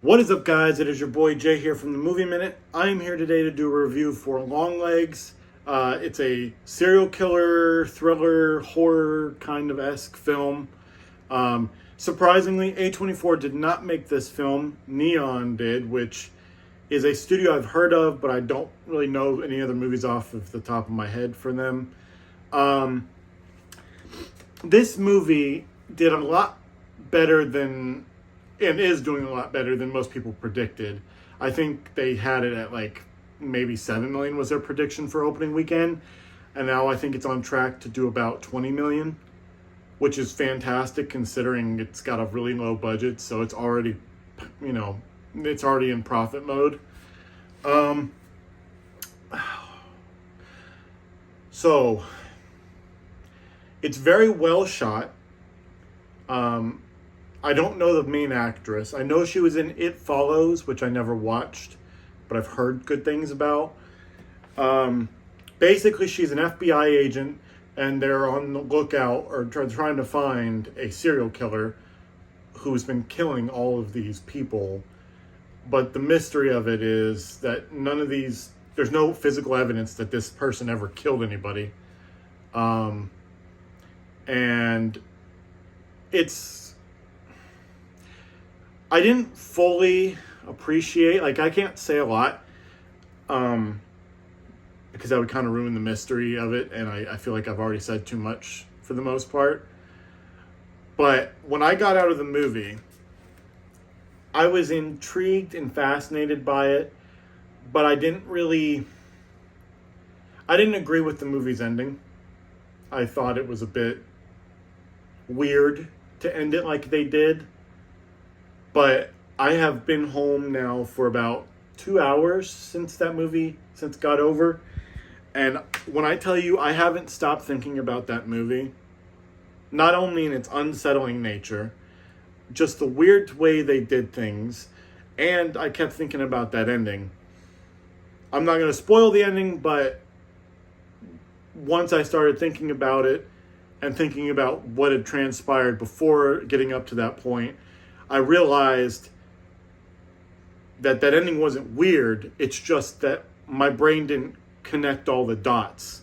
What is up, guys? It is your boy Jay here from the Movie Minute. I am here today to do a review for Longlegs. It's a serial killer, thriller, horror kind of esque film. Surprisingly, A24 did not make this film. Neon did, which is a studio I've heard of, but I don't really know any other movies off of the top of my head for them. This movie did a lot better than, and is doing a lot better than most people predicted. I think they had it at like maybe 7 million was their prediction for opening weekend. And now I think it's on track to do about 20 million, which is fantastic considering it's got a really low budget. So it's already, it's already in profit mode. So it's very well shot. I don't know the main actress. I know she was in It Follows, which I never watched, but I've heard good things about. Basically, she's an FBI agent, and they're on the lookout or trying to find a serial killer who's been killing all of these people. But the mystery of it is that there's no physical evidence that this person ever killed anybody. And I didn't fully appreciate, I can't say a lot, because that would kind of ruin the mystery of it, and I feel like I've already said too much for the most part. But when I got out of the movie, I was intrigued and fascinated by it, but I didn't agree with the movie's ending. I thought it was a bit weird to end it like they did. But I have been home now for about 2 hours since it got over. And when I tell you I haven't stopped thinking about that movie, not only in its unsettling nature, just the weird way they did things, and I kept thinking about that ending. I'm not going to spoil the ending, but once I started thinking about it and thinking about what had transpired before getting up to that point, I realized that ending wasn't weird. It's just that my brain didn't connect all the dots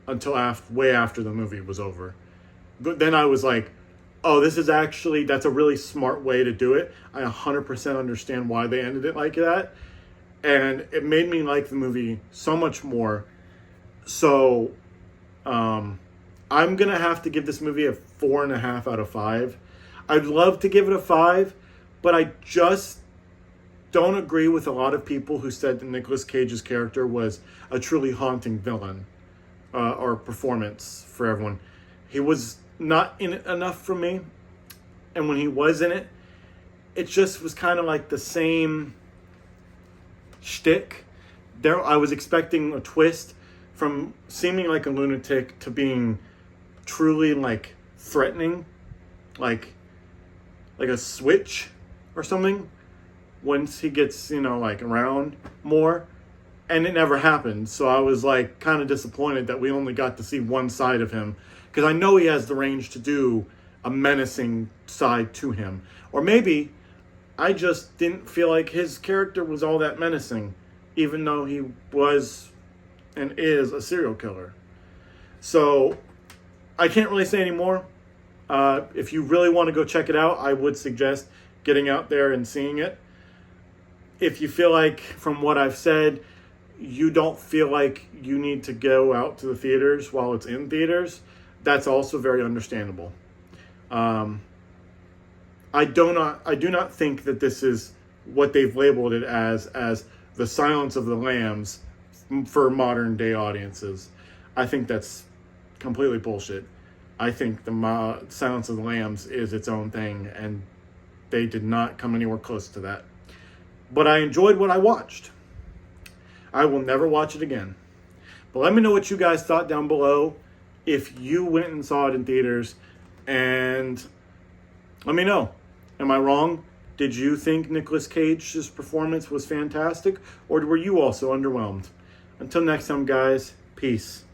until way after the movie was over. But then I was like, oh, that's a really smart way to do it. I 100% understand why they ended it like that. And it made me like the movie so much more. So I'm going to have to give this movie a 4.5 out of 5. I'd love to give it a 5, but I just don't agree with a lot of people who said that Nicolas Cage's character was a truly haunting villain or performance for everyone. He was not in it enough for me, and when he was in it, it just was kind of like the same shtick. I was expecting a twist from seeming like a lunatic to being truly threatening, like a switch or something once he gets, around more. And it never happened. So I was kind of disappointed that we only got to see one side of him. Because I know he has the range to do a menacing side to him. Or maybe I just didn't feel like his character was all that menacing, even though he was and is a serial killer. So I can't really say any more. If you really want to go check it out, I would suggest getting out there and seeing it. If you feel like, from what I've said, you don't feel like you need to go out to the theaters while it's in theaters, that's also very understandable. I do not think that this is what they've labeled it as the Silence of the Lambs for modern day audiences. I think that's completely bullshit. I think the Silence of the Lambs is its own thing, and they did not come anywhere close to that. But I enjoyed what I watched. I will never watch it again. But let me know what you guys thought down below if you went and saw it in theaters, and let me know. Am I wrong? Did you think Nicolas Cage's performance was fantastic, or were you also underwhelmed? Until next time, guys, peace.